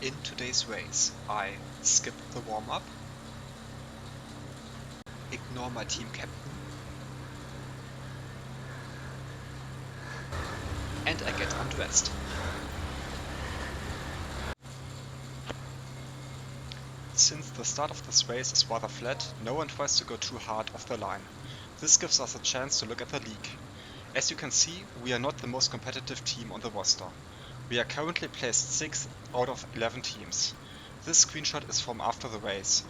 In today's race, I skipped the warm-up, ignore my team captain, and I get undressed. Since the start of this race is rather flat, no one tries to go too hard off the line. This gives us a chance to look at the league. As you can see, we are not the most competitive team on the roster. We are currently placed 6th out of 11 teams. This screenshot is from after the race.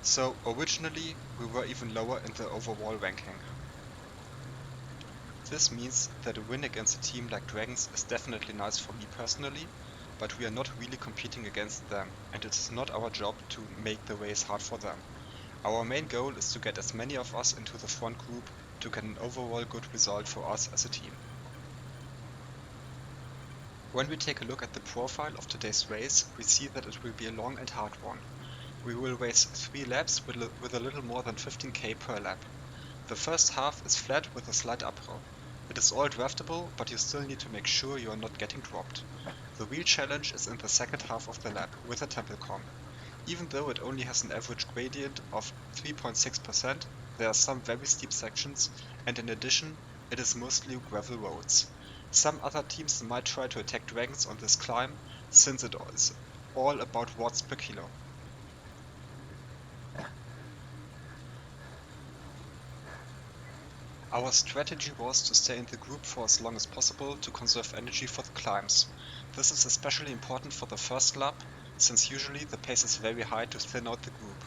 So originally we were even lower in the overall ranking. This means that a win against a team like Dragons is definitely nice for me personally, but we are not really competing against them, and it is not our job to make the race hard for them. Our main goal is to get as many of us into the front group to get an overall good result for us as a team. When we take a look at the profile of today's race, we see that it will be a long and hard one. We will race 3 laps with a little more than 15k per lap. The first half is flat with a slight uphill. It is all draftable, but you still need to make sure you are not getting dropped. The real challenge is in the second half of the lap, with a temple comp. Even though it only has an average gradient of 3.6%, there are some very steep sections, and in addition, it is mostly gravel roads. Some other teams might try to attack Dragons on this climb, since it is all about watts per kilo. Our strategy was to stay in the group for as long as possible to conserve energy for the climbs. This is especially important for the first lap, since usually the pace is very high to thin out the group.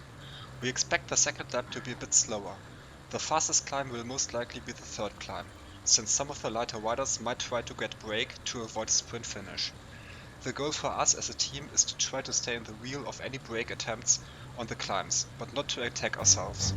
We expect the second lap to be a bit slower. The fastest climb will most likely be the third climb, since some of the lighter riders might try to get break to avoid a sprint finish. The goal for us as a team is to try to stay in the wheel of any break attempts on the climbs, but not to attack ourselves.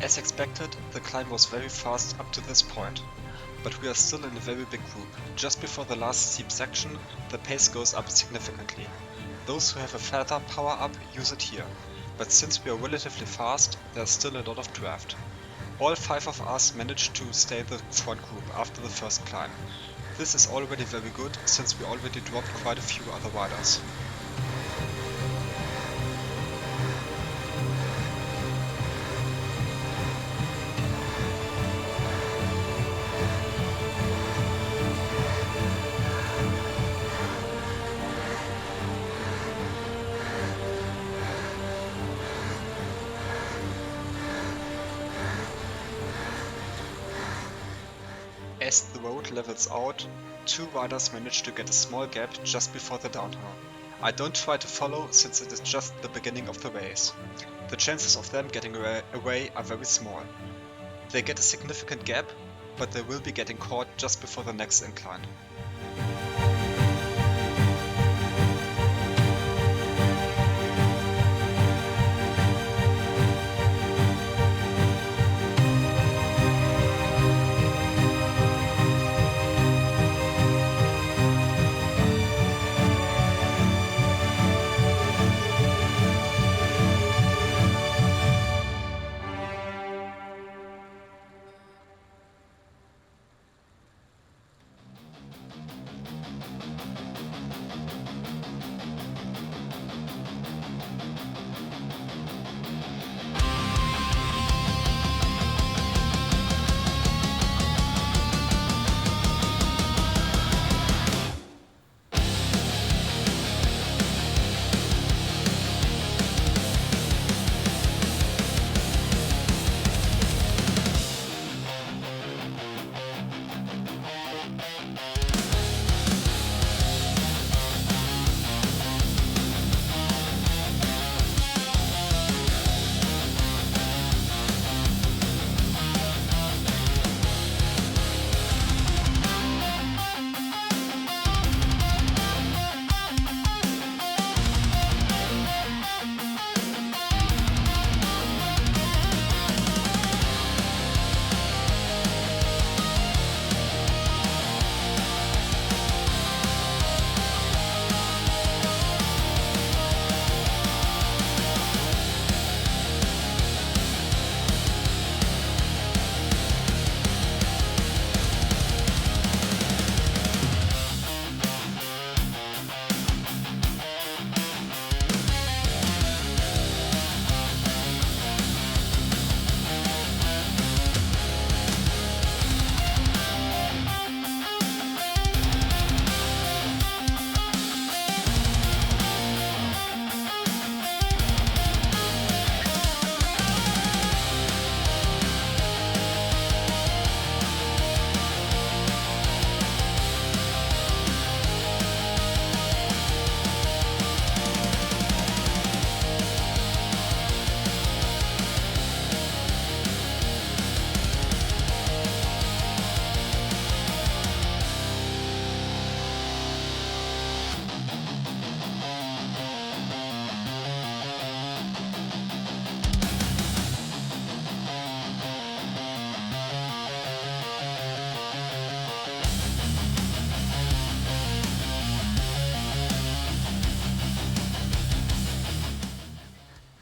As expected, the climb was very fast up to this point, but we are still in a very big group. Just before the last steep section, the pace goes up significantly. Those who have a feather power up use it here, but since we are relatively fast, there's still a lot of draft. All 5 of us managed to stay in the front group after the first climb. This is already very good, since we already dropped quite a few other riders. As the road levels out, 2 riders manage to get a small gap just before the downhill. I don't try to follow since it is just the beginning of the race. The chances of them getting away are very small. They get a significant gap, but they will be getting caught just before the next incline.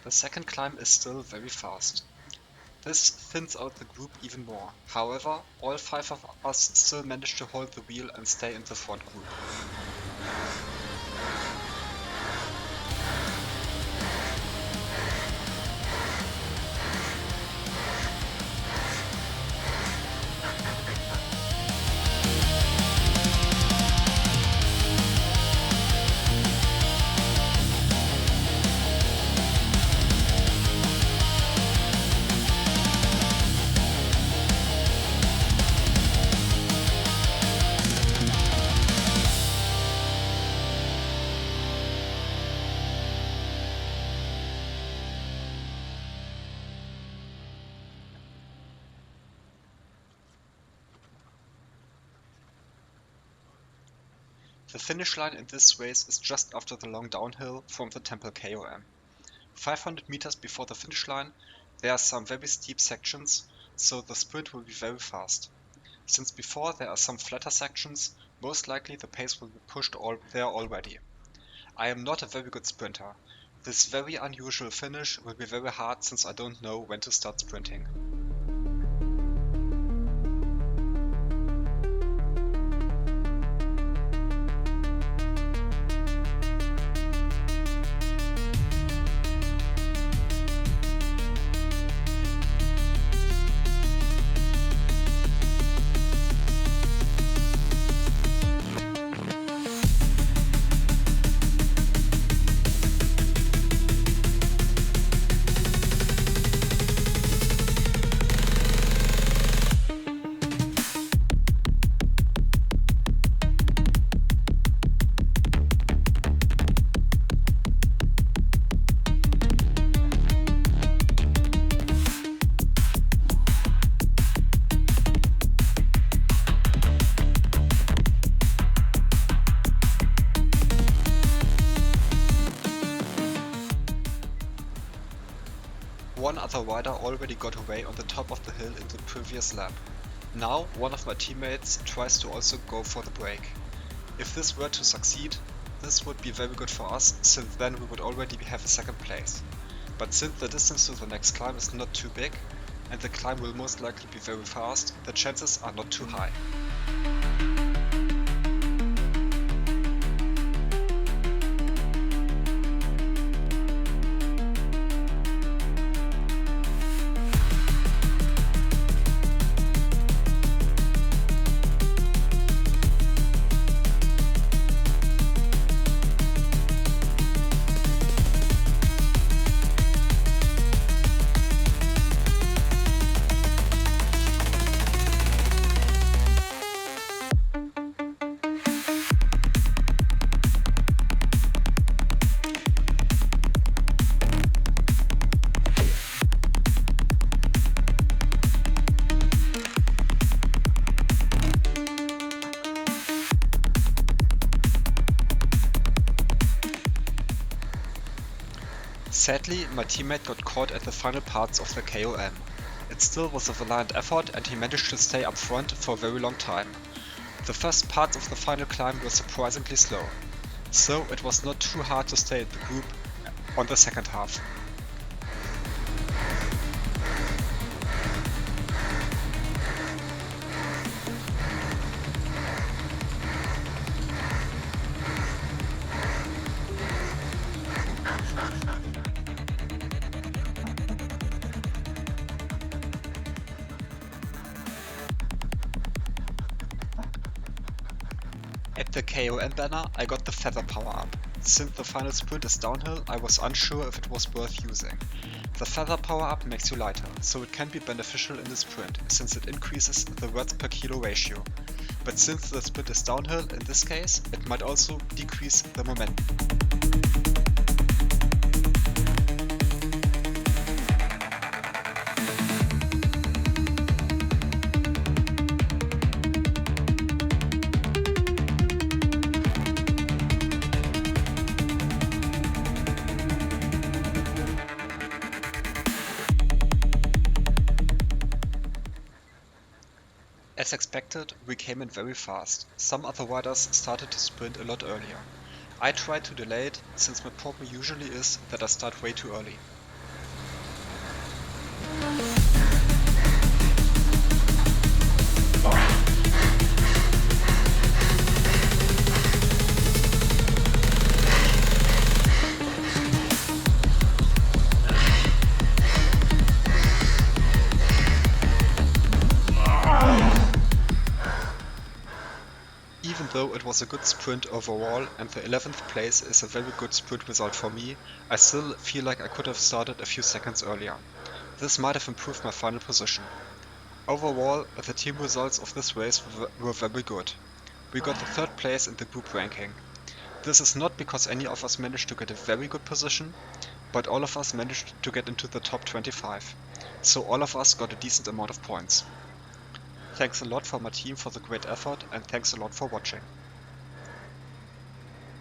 The second climb is still very fast. This thins out the group even more. However, all 5 of us still manage to hold the wheel and stay in the front group. The finish line in this race is just after the long downhill from the Temple KOM. 500 meters before the finish line, there are some very steep sections, so the sprint will be very fast. Since before there are some flatter sections, most likely the pace will be pushed there already. I am not a very good sprinter. This very unusual finish will be very hard since I don't know when to start sprinting. One other rider already got away on the top of the hill in the previous lap. Now one of my teammates tries to also go for the break. If this were to succeed, this would be very good for us, since then we would already have a second place. But since the distance to the next climb is not too big, and the climb will most likely be very fast, the chances are not too high. Sadly, my teammate got caught at the final parts of the KOM. It still was a valiant effort and he managed to stay up front for a very long time. The first parts of the final climb were surprisingly slow, so it was not too hard to stay in the group on the second half. At the KOM banner, I got the feather power up. Since the final sprint is downhill, I was unsure if it was worth using. The feather power up makes you lighter, so it can be beneficial in the sprint, since it increases the watts per kilo ratio. But since the sprint is downhill in this case, it might also decrease the momentum. As expected, we came in very fast. Some other riders started to sprint a lot earlier. I tried to delay it, since my problem usually is that I start way too early. though it was a good sprint overall and the 11th place is a very good sprint result for me, I still feel like I could have started a few seconds earlier. This might have improved my final position. Overall, the team results of this race were very good. We got the 3rd place in the group ranking. This is not because any of us managed to get a very good position, but all of us managed to get into the top 25. So all of us got a decent amount of points. Thanks a lot for my team for the great effort and thanks a lot for watching.